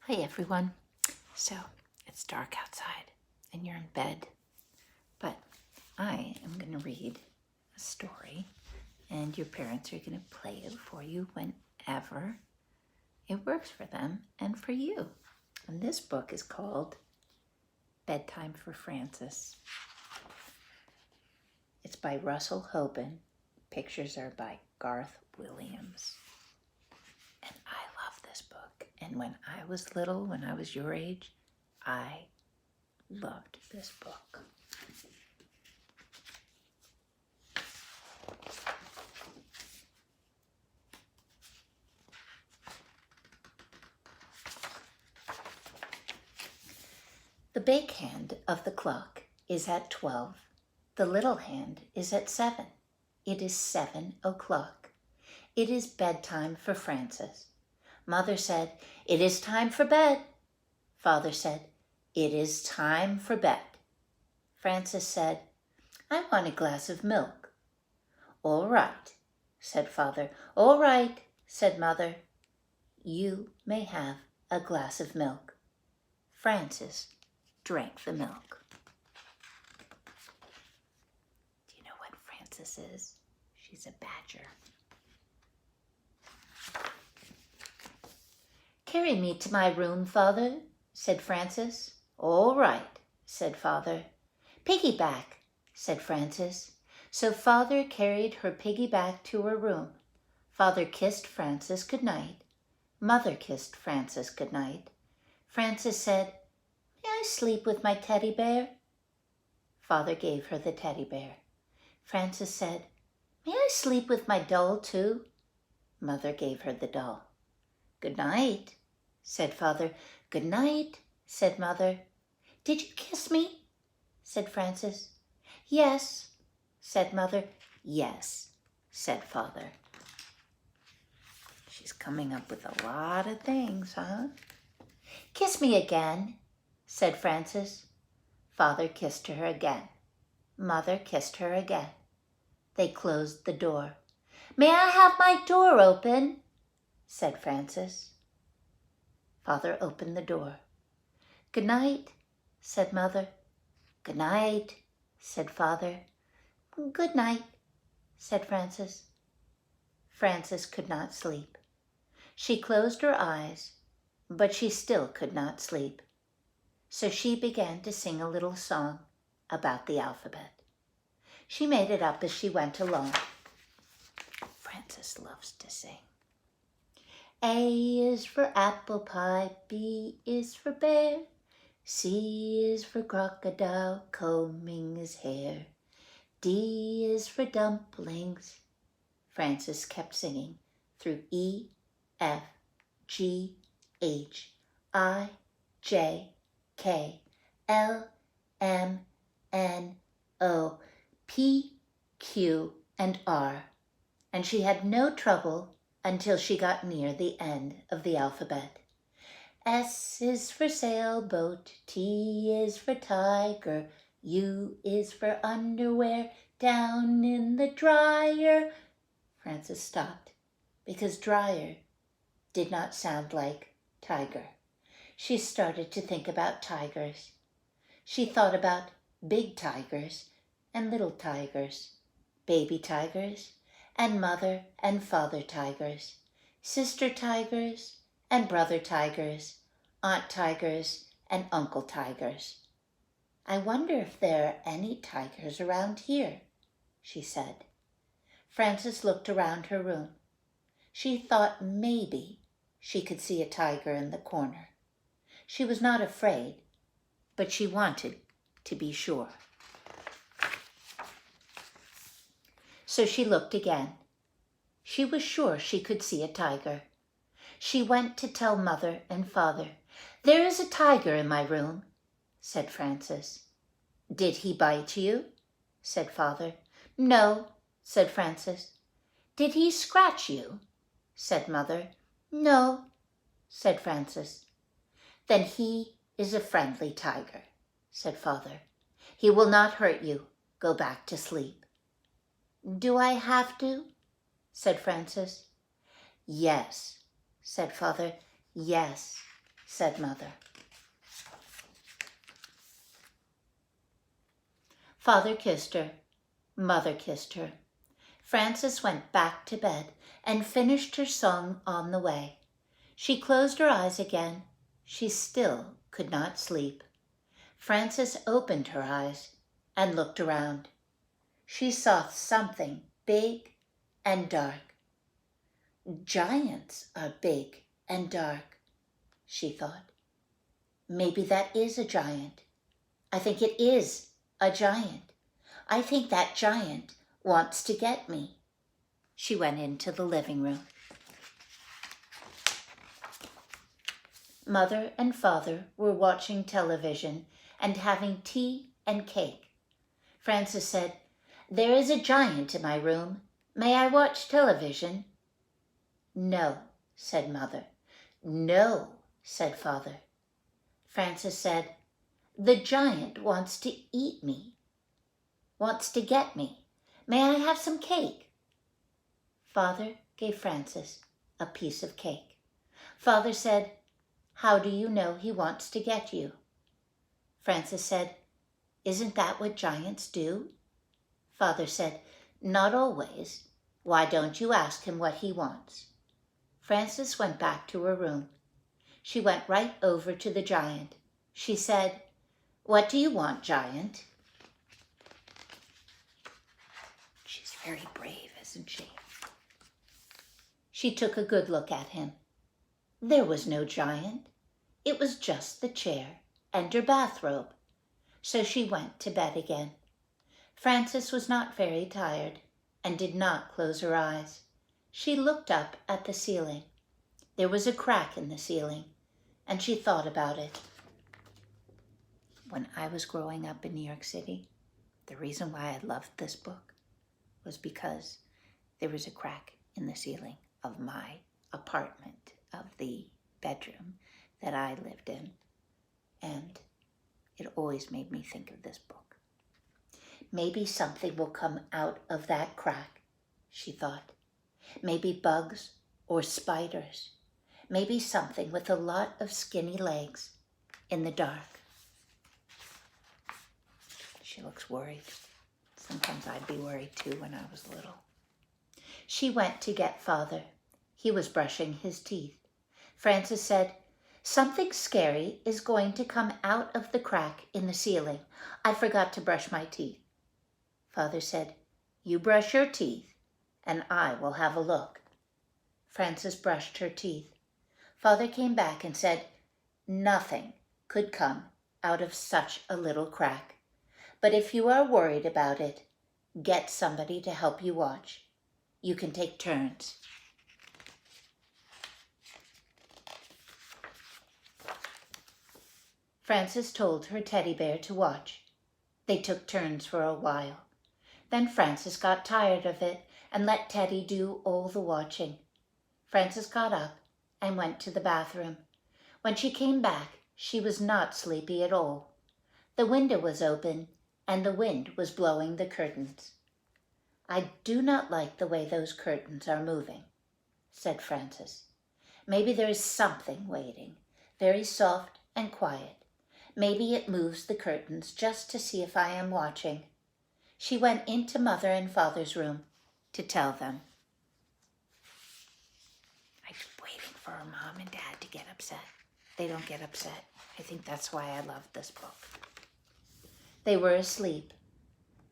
Hi everyone. So it's dark outside and you're in bed, but I am going to read a story and your parents are going to play it for you whenever it works for them and for you. And this book is called Bedtime for Frances. It's by Russell Hoban. Pictures are by Garth Williams. And I love this book. And when I was little, when I was your age, I loved this book. The big hand of the clock is at 12. The little hand is at 7. It is 7 o'clock. It is bedtime for Frances. Mother said, "It is time for bed." Father said, "It is time for bed." Frances said, "I want a glass of milk." "All right," said Father. "All right," said Mother. "You may have a glass of milk." Frances drank the milk. Do you know what Frances is? She's a badger. "Carry me to my room, Father," said Frances. "All right," said Father. "Piggyback," said Frances. So Father carried her piggyback to her room. Father kissed Frances good night. Mother kissed Frances good night. Frances said, "May I sleep with my teddy bear?" Father gave her the teddy bear. Frances said, "May I sleep with my doll too?" Mother gave her the doll. "Good night," said Father. "Good night," said Mother. "Did you kiss me?" said Frances. "Yes," said Mother. "Yes," said Father. She's coming up with a lot of things, huh? "Kiss me again," said Frances. Father kissed her again. Mother kissed her again. They closed the door. "May I have my door open?" said Frances. Father opened the door. "Good night," said Mother. "Good night," said Father. "Good night," said Frances. Frances could not sleep. She closed her eyes, but she still could not sleep. So she began to sing a little song about the alphabet. She made it up as she went along. Frances loves to sing. A is for apple pie, B is for bear, C is for crocodile combing his hair, D is for dumplings. Frances kept singing through E, F, G, H, I, J, K, L, M, N, O, P, Q, and R. And she had no trouble until she got near the end of the alphabet. S is for sailboat, T is for tiger, U is for underwear down in the dryer. Frances stopped because dryer did not sound like tiger. She started to think about tigers. She thought about big tigers and little tigers, baby tigers and mother and father tigers, sister tigers and brother tigers, aunt tigers and uncle tigers. "I wonder if there are any tigers around here," she said. Frances looked around her room. She thought maybe she could see a tiger in the corner. She was not afraid, but she wanted to be sure. So she looked again. She was sure she could see a tiger. She went to tell Mother and Father. "There is a tiger in my room," said Frances. "Did he bite you?" said Father. "No," said Frances. "Did he scratch you?" said Mother. "No," said Frances. "Then he is a friendly tiger," said Father. "He will not hurt you. Go back to sleep." "Do I have to?" said Frances. "Yes," said Father. "Yes." said Mother. Father kissed her. Mother kissed her. Frances went back to bed and finished her song on the way. She closed her eyes again. She still could not sleep. Frances opened her eyes and looked around. She saw something big and dark. Giants are big and dark, she thought. Maybe that is a giant. I think it is a giant. I think that giant wants to get me. She went into the living room. Mother and Father were watching television and having tea and cake. Frances said, "There is a giant in my room. May I watch television?" "No," said Mother. "No," said Father. Frances said, "The giant wants to eat me, wants to get me. May I have some cake?" Father gave Frances a piece of cake. Father said, "How do you know he wants to get you?" Frances said, "Isn't that what giants do?" Father said, "Not always. Why don't you ask him what he wants?" Frances went back to her room. She went right over to the giant. She said, "What do you want, giant?" She's very brave, isn't she? She took a good look at him. There was no giant. It was just the chair and her bathrobe. So she went to bed again. Frances was not very tired and did not close her eyes. She looked up at the ceiling. There was a crack in the ceiling, and she thought about it. When I was growing up in New York City, the reason why I loved this book was because there was a crack in the ceiling of my apartment, of the bedroom that I lived in, and it always made me think of this book. Maybe something will come out of that crack, she thought. Maybe bugs or spiders. Maybe something with a lot of skinny legs in the dark. She looks worried. Sometimes I'd be worried too when I was little. She went to get Father. He was brushing his teeth. Frances said, "Something scary is going to come out of the crack in the ceiling. I forgot to brush my teeth." Father said, "You brush your teeth, and I will have a look." Frances brushed her teeth. Father came back and said, "Nothing could come out of such a little crack. But if you are worried about it, get somebody to help you watch. You can take turns." Frances told her teddy bear to watch. They took turns for a while. Then Frances got tired of it and let Teddy do all the watching. Frances got up and went to the bathroom. When she came back, she was not sleepy at all. The window was open and the wind was blowing the curtains. "I do not like the way those curtains are moving," said Frances. "Maybe there is something waiting, very soft and quiet. Maybe it moves the curtains just to see if I am watching." She went into Mother and Father's room to tell them. I keep waiting for her mom and dad to get upset. They don't get upset. I think that's why I love this book. They were asleep.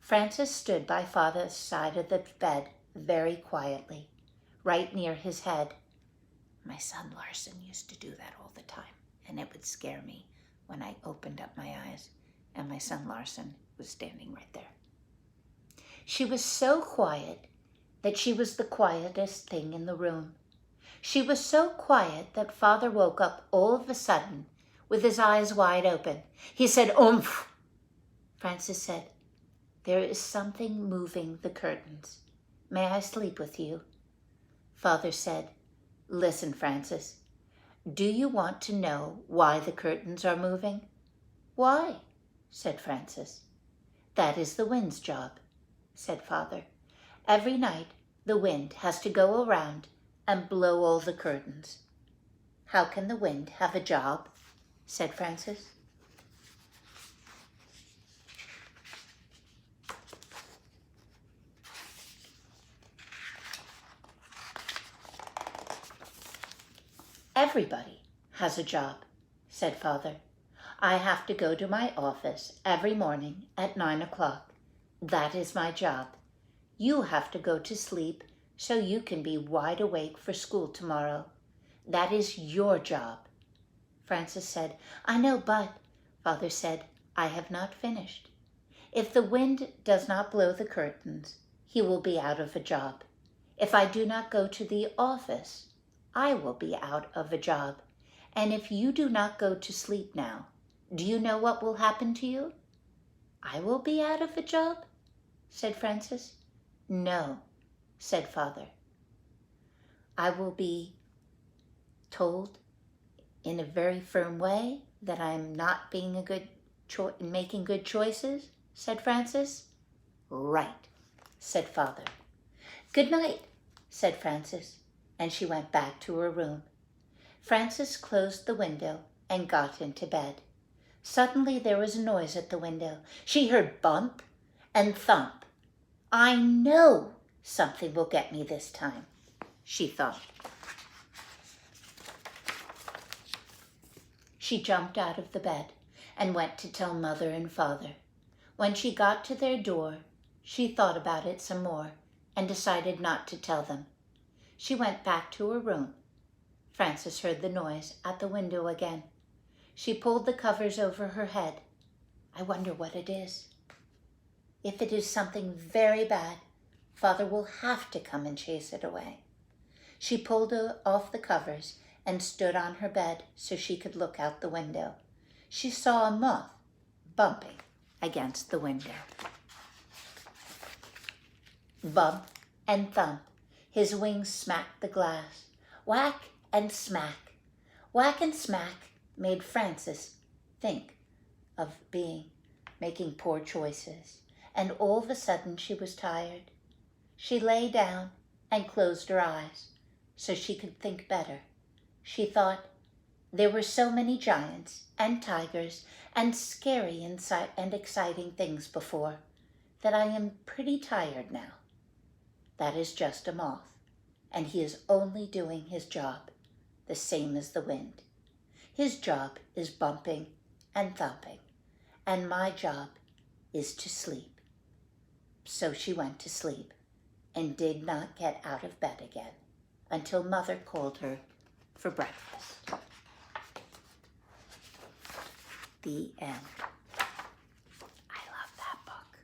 Frances stood by Father's side of the bed very quietly, right near his head. My son Larson used to do that all the time, and it would scare me when I opened up my eyes and my son Larson was standing right there. She was so quiet that she was the quietest thing in the room. She was so quiet that Father woke up all of a sudden with his eyes wide open. He said, "Oomph!" Frances said, "There is something moving the curtains. May I sleep with you?" Father said, "Listen, Frances. Do you want to know why the curtains are moving?" "Why?" said Frances. "That is the wind's job," said Father. "Every night the wind has to go around and blow all the curtains." How can the wind have a job? Said Frances. Everybody has a job, said Father. I have to go to my office every morning at 9 o'clock. That is my job. You have to go to sleep so you can be wide awake for school tomorrow. That is your job. Frances said, I know, but, Father said, I have not finished. If the wind does not blow the curtains, he will be out of a job. If I do not go to the office, I will be out of a job. And if you do not go to sleep now, do you know what will happen to you? I will be out of a job, said Frances. No, said Father. I will be told in a very firm way that I'm not being a good making good choices, said Frances. Right, said Father. Good night, said Frances, and she went back to her room. Frances closed the window and got into bed. Suddenly there was a noise at the window. She heard bump and thump. I know something will get me this time, she thought. She jumped out of the bed and went to tell Mother and Father. When she got to their door, she thought about it some more and decided not to tell them. She went back to her room. Frances heard the noise at the window again. She pulled the covers over her head. I wonder what it is. If it is something very bad, Father will have to come and chase it away. She pulled off the covers and stood on her bed so she could look out the window. She saw a moth bumping against the window. Bump and thump, his wings smacked the glass. Whack and smack. Whack and smack made Frances think of making poor choices, and all of a sudden she was tired. She lay down and closed her eyes so she could think better. She thought, there were so many giants and tigers and scary and exciting things before that I am pretty tired now. That is just a moth, and he is only doing his job, the same as the wind. His job is bumping and thumping, and my job is to sleep. So she went to sleep and did not get out of bed again until Mother called her for breakfast. The end. I love that book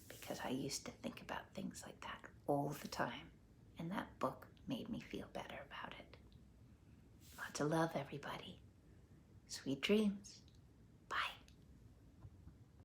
because I used to think about things like that all the time, and that book made me feel better about it. Lots of love, everybody. Sweet dreams.